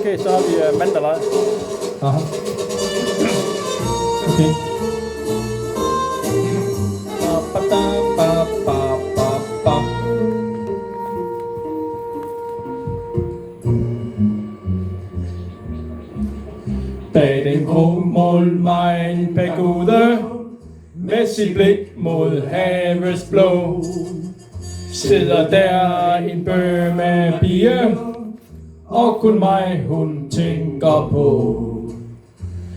Okay, så har vi mandalej. Aha. Okay. Bag den grå målmej en pagode med sit blik mod havets blå sidder der en bømme pige, og kun mig hun tænker på.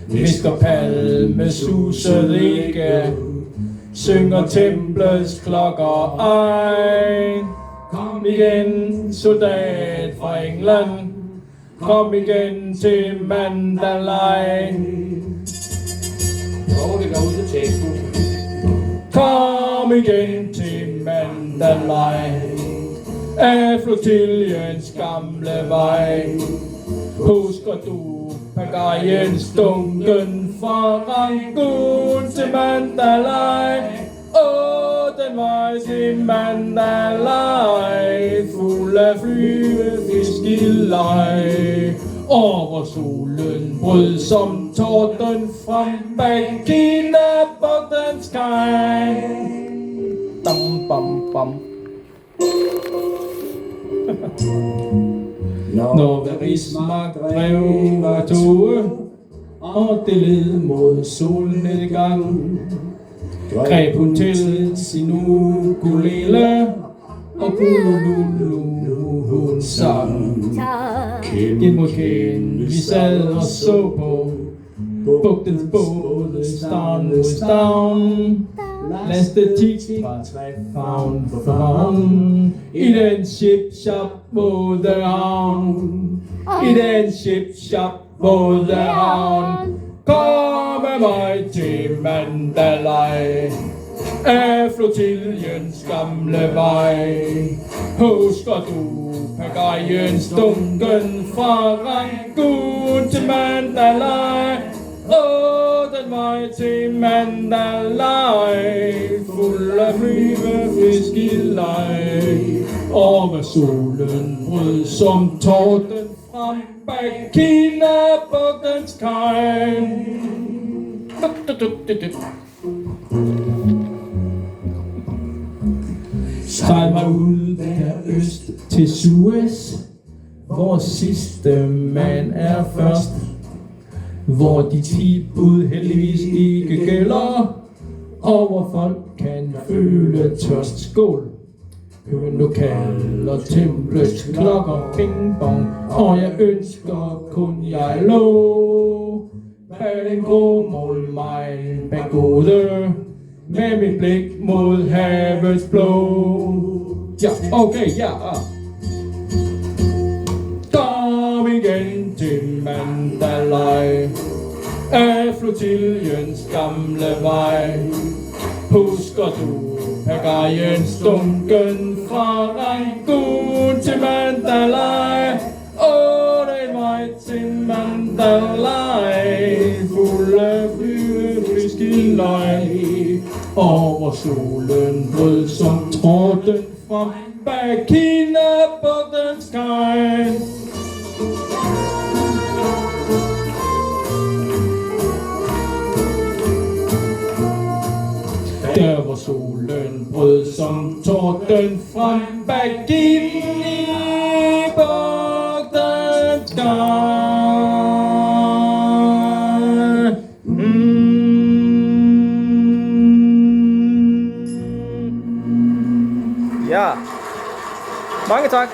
Visker palme suset ikke, synger templets klokker ej. Kom igen, soldat fra England, kom igen til Mandalay. Kom igen til Mandalay, af flotilliens gamle vej. Husker du pagajens dunken fra Rangoon til Mandalay? Den vej til Mandalay, fuld af flyvefisk i leg. Over solen brød som torden frem bag Kina-bugtens kaj. Dam, bam, bam. Når Verismark drev var toge, og det led mod solnedgang, greb hun til sin ukulele, og gulululu hun sang. Kind mod kind, vi sad og så på bugtens både stavn mod stavn. Lastet tit var favn for favn i den ship-shop mod havn. I den ship-shop mod havn. Kom med mig til Mandalay, af flotilliens gamle vej. Husker du pagajens dunken fra Rangoon til Mandalay? Den vej til Mandalay, fuld af flyvefisk i leg. Og med solen brød som torden frem bag Kina-bugtens kaj. Sejl mig ud der øst til Suez, hvor sidste mand er først. Hvor de 10 bud heldigvis ikke gælder, og hvor folk kan føle tørst. Skål! Høen nu kalder templets klokker ping pong, og jeg ønsker kun jeg lå. Bag den grå målmej en pagode, med mit blik mod havets blå. Ja, okay, ja. Kom igen til Mandalay, af flotilliens gamle vej. Husker du pagajens dunken fra Rangoon til Mandalay? Den vej til Mandalay, fuld af flyvefisk i leg. Over solen brød som torden frem bag Kina-bugtens kaj. Der hvor solen brød som torden frem bag Kina-bugtens kaj. Ja. Mange tak.